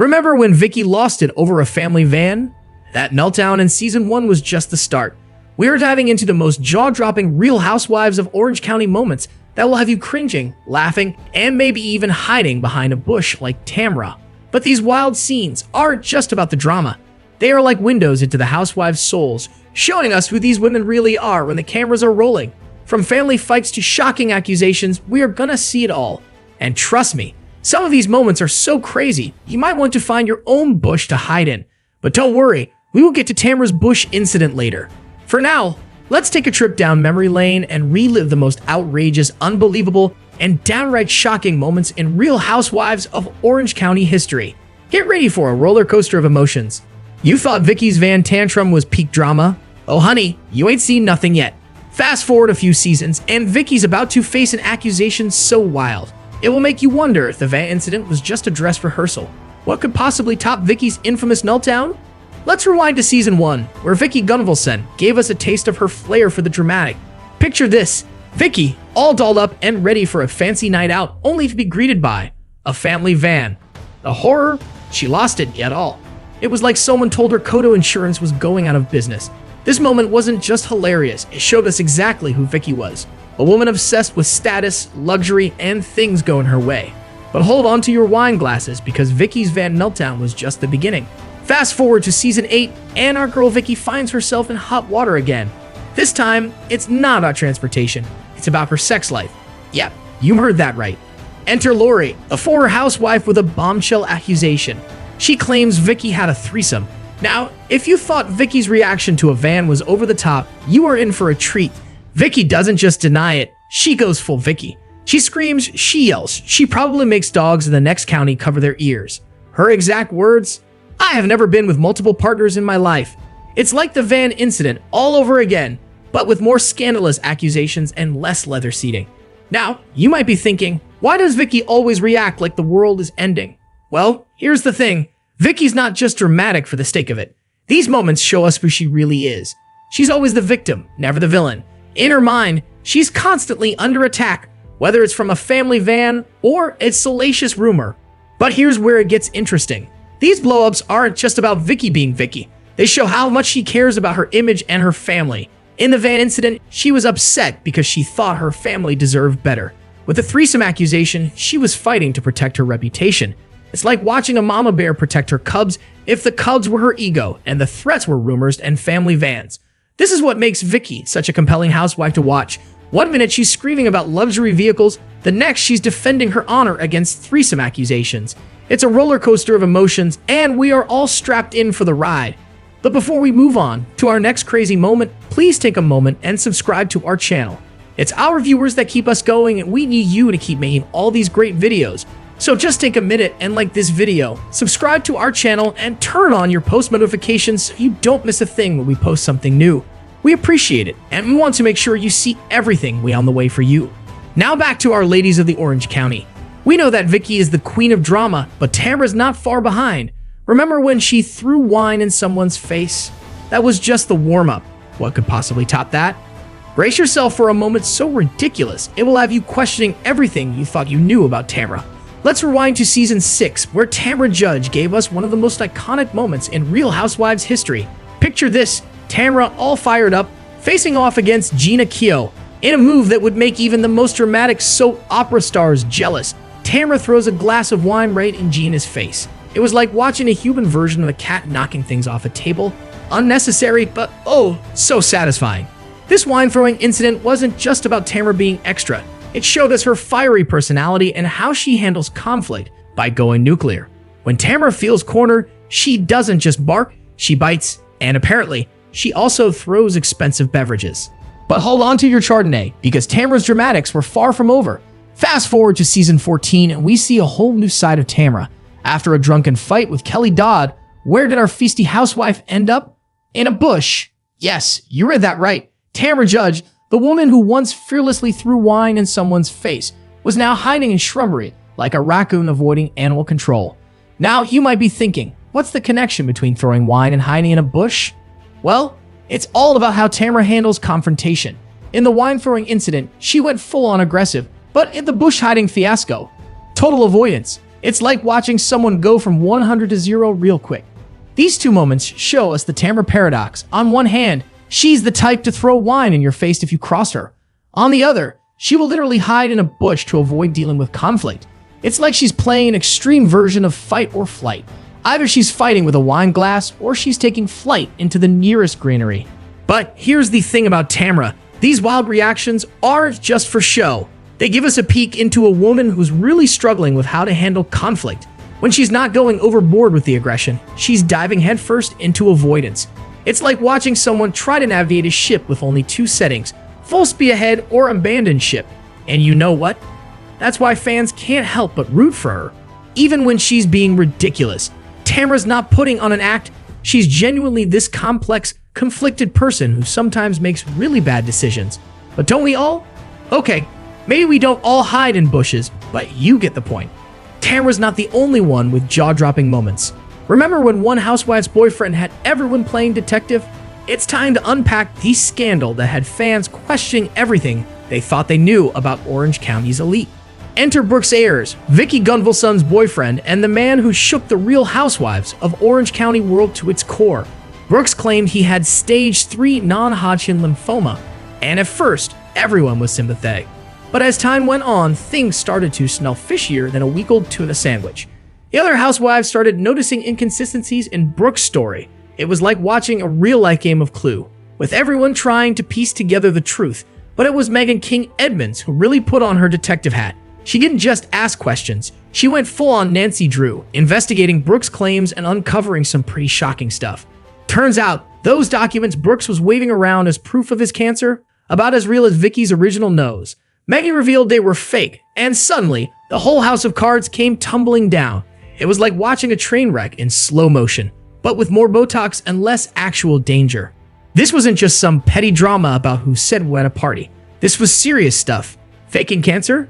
Remember when Vicki lost it over a family van? That meltdown in season 1 was just the start. We are diving into the most jaw-dropping Real Housewives of Orange County moments that will have you cringing, laughing, and maybe even hiding behind a bush like Tamra. But these wild scenes aren't just about the drama. They are like windows into the housewives' souls, showing us who these women really are when the cameras are rolling. From family fights to shocking accusations, we are gonna see it all. And trust me, some of these moments are so crazy, you might want to find your own bush to hide in. But don't worry, we will get to Tamra's bush incident later. For now, let's take a trip down memory lane and relive the most outrageous, unbelievable, and downright shocking moments in Real Housewives of Orange County history. Get ready for a roller coaster of emotions. You thought Vicki's van tantrum was peak drama? Oh honey, you ain't seen nothing yet. Fast forward a few seasons, and Vicki's about to face an accusation so wild, it will make you wonder if the van incident was just a dress rehearsal. What could possibly top Vicki's infamous meltdown? Let's rewind to season 1, where Vicki Gunvalson gave us a taste of her flair for the dramatic. Picture this, Vicki, all dolled up and ready for a fancy night out, only to be greeted by a family van. The horror? She lost it at all. It was like someone told her Kodo Insurance was going out of business. This moment wasn't just hilarious, it showed us exactly who Vicki was. A woman obsessed with status, luxury, and things going her way. But hold on to your wine glasses, because Vicki's van meltdown was just the beginning. Fast forward to season 8, and our girl Vicki finds herself in hot water again. This time, it's not about transportation, it's about her sex life. Yep, you heard that right. Enter Lori, a former housewife with a bombshell accusation. She claims Vicki had a threesome. Now, if you thought Vicki's reaction to a van was over the top, you are in for a treat. Vicki doesn't just deny it, she goes full Vicki. She screams, she yells, she probably makes dogs in the next county cover their ears. Her exact words? I have never been with multiple partners in my life. It's like the van incident all over again, but with more scandalous accusations and less leather seating. Now, you might be thinking, why does Vicki always react like the world is ending? Well, here's the thing. Vicki's not just dramatic for the sake of it. These moments show us who she really is. She's always the victim, never the villain. In her mind, she's constantly under attack, whether it's from a family van or a salacious rumor. But here's where it gets interesting. These blowups aren't just about Vicki being Vicki. They show how much she cares about her image and her family. In the van incident, she was upset because she thought her family deserved better. With the threesome accusation, she was fighting to protect her reputation. It's like watching a mama bear protect her cubs if the cubs were her ego and the threats were rumors and family vans. This is what makes Vicki such a compelling housewife to watch. One minute she's screaming about luxury vehicles, the next she's defending her honor against threesome accusations. It's a roller coaster of emotions, and we are all strapped in for the ride. But before we move on to our next crazy moment, please take a moment and subscribe to our channel. It's our viewers that keep us going, and we need you to keep making all these great videos. So just take a minute and like this video, subscribe to our channel, and turn on your post notifications so you don't miss a thing when we post something new. We appreciate it, and we want to make sure you see everything we on the way for you. Now back to our ladies of the Orange County. We know that Vicki is the queen of drama, but Tamra's not far behind. Remember when she threw wine in someone's face? That was just the warm-up. What could possibly top that? Brace yourself for a moment so ridiculous, it will have you questioning everything you thought you knew about Tamra. Let's rewind to season 6, where Tamra Judge gave us one of the most iconic moments in Real Housewives history. Picture this, Tamra all fired up, facing off against Gina Keogh. In a move that would make even the most dramatic soap opera stars jealous, Tamra throws a glass of wine right in Gina's face. It was like watching a human version of a cat knocking things off a table. Unnecessary, but oh, so satisfying. This wine-throwing incident wasn't just about Tamra being extra. It showed us her fiery personality and how she handles conflict by going nuclear. When Tamra feels cornered, she doesn't just bark, she bites, and apparently, she also throws expensive beverages. But hold on to your Chardonnay, because Tamra's dramatics were far from over. Fast forward to season 14, and we see a whole new side of Tamra. After a drunken fight with Kelly Dodd, where did our feisty housewife end up? In a bush. Yes, you read that right. Tamra Judge, the woman who once fearlessly threw wine in someone's face, was now hiding in shrubbery like a raccoon avoiding animal control. Now you might be thinking, what's the connection between throwing wine and hiding in a bush? Well, it's all about how Tamra handles confrontation. In the wine-throwing incident, she went full-on aggressive, but in the bush hiding fiasco, total avoidance. It's like watching someone go from 100 to 0 real quick. These two moments show us the Tamra paradox. On one hand, she's the type to throw wine in your face if you cross her. On the other, she will literally hide in a bush to avoid dealing with conflict. It's like she's playing an extreme version of fight or flight. Either she's fighting with a wine glass or she's taking flight into the nearest granary. But here's the thing about Tamra. These wild reactions aren't just for show. They give us a peek into a woman who's really struggling with how to handle conflict. When she's not going overboard with the aggression, she's diving headfirst into avoidance. It's like watching someone try to navigate a ship with only two settings, full speed ahead or abandon ship. And you know what? That's why fans can't help but root for her. Even when she's being ridiculous, Tamra's not putting on an act. She's genuinely this complex, conflicted person who sometimes makes really bad decisions. But don't we all? Okay, maybe we don't all hide in bushes, but you get the point. Tamra's not the only one with jaw-dropping moments. Remember when one housewife's boyfriend had everyone playing detective? It's time to unpack the scandal that had fans questioning everything they thought they knew about Orange County's elite. Enter Brooks Ayers, Vicki Gunvalson's boyfriend, and the man who shook the real housewives of Orange County world to its core. Brooks claimed he had stage 3 non-Hodgkin lymphoma, and at first, everyone was sympathetic. But as time went on, things started to smell fishier than a week-old tuna sandwich. The other housewives started noticing inconsistencies in Brooks' story. It was like watching a real-life game of Clue, with everyone trying to piece together the truth. But it was Megan King Edmonds who really put on her detective hat. She didn't just ask questions. She went full-on Nancy Drew, investigating Brooks' claims and uncovering some pretty shocking stuff. Turns out, those documents Brooks was waving around as proof of his cancer, about as real as Vicki's original nose. Megan revealed they were fake, and suddenly, the whole house of cards came tumbling down. It was like watching a train wreck in slow motion, but with more Botox and less actual danger. This wasn't just some petty drama about who said what at a party. This was serious stuff. Faking cancer?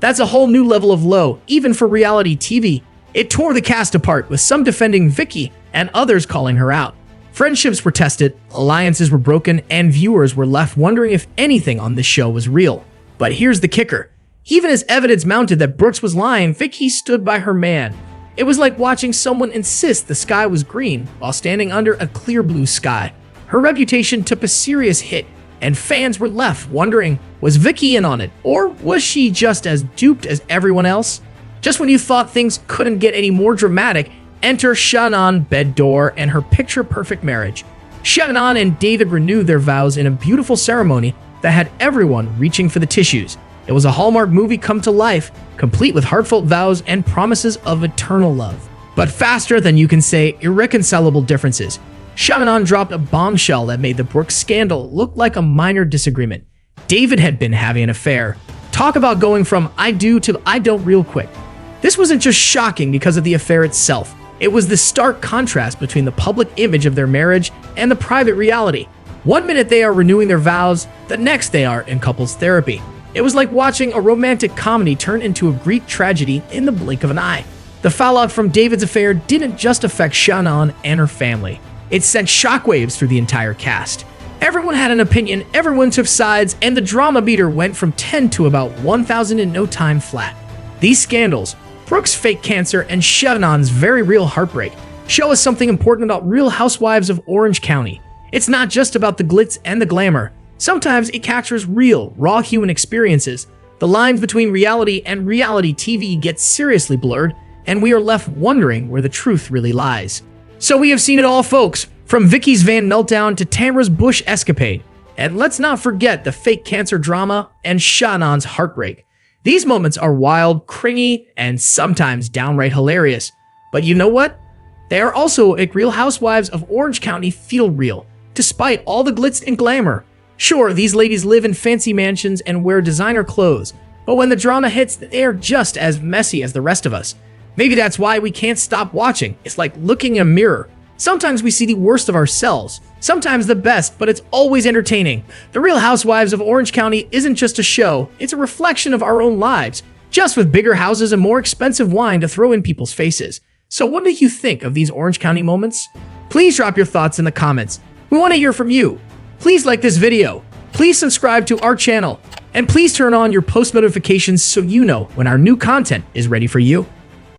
That's a whole new level of low, even for reality TV. It tore the cast apart, with some defending Vicki and others calling her out. Friendships were tested, alliances were broken, and viewers were left wondering if anything on this show was real. But here's the kicker. Even as evidence mounted that Brooks was lying, Vicki stood by her man. It was like watching someone insist the sky was green while standing under a clear blue sky. Her reputation took a serious hit, and fans were left wondering, was Vicki in on it, or was she just as duped as everyone else? Just when you thought things couldn't get any more dramatic, enter Shannon Beador and her picture-perfect marriage. Shannon and David renewed their vows in a beautiful ceremony that had everyone reaching for the tissues. It was a Hallmark movie come to life, complete with heartfelt vows and promises of eternal love. But faster than you can say irreconcilable differences, Shannon dropped a bombshell that made the Brooks scandal look like a minor disagreement. David had been having an affair. Talk about going from I do to I don't real quick. This wasn't just shocking because of the affair itself. It was the stark contrast between the public image of their marriage and the private reality. One minute they are renewing their vows, the next they are in couples therapy. It was like watching a romantic comedy turn into a Greek tragedy in the blink of an eye. The fallout from David's affair didn't just affect Shannon and her family. It sent shockwaves through the entire cast. Everyone had an opinion, everyone took sides, and the drama meter went from 10 to about 1,000 in no time flat. These scandals, Brooks' fake cancer and Shannon's very real heartbreak, show us something important about Real Housewives of Orange County. It's not just about the glitz and the glamour. Sometimes it captures real, raw human experiences. The lines between reality and reality TV get seriously blurred, and we are left wondering where the truth really lies. So we have seen it all, folks, from Vicki's van meltdown to Tamra's bush escapade. And let's not forget the fake cancer drama and Shannon's heartbreak. These moments are wild, cringy, and sometimes downright hilarious. But you know what? They are also like Real Housewives of Orange County feel real, despite all the glitz and glamour. Sure, these ladies live in fancy mansions and wear designer clothes, but when the drama hits, they are just as messy as the rest of us. Maybe that's why we can't stop watching. It's like looking in a mirror. Sometimes we see the worst of ourselves, sometimes the best, but it's always entertaining. The Real Housewives of Orange County isn't just a show, it's a reflection of our own lives, just with bigger houses and more expensive wine to throw in people's faces. So what do you think of these Orange County moments? Please drop your thoughts in the comments. We want to hear from you. Please like this video, please subscribe to our channel, and please turn on your post notifications so you know when our new content is ready for you.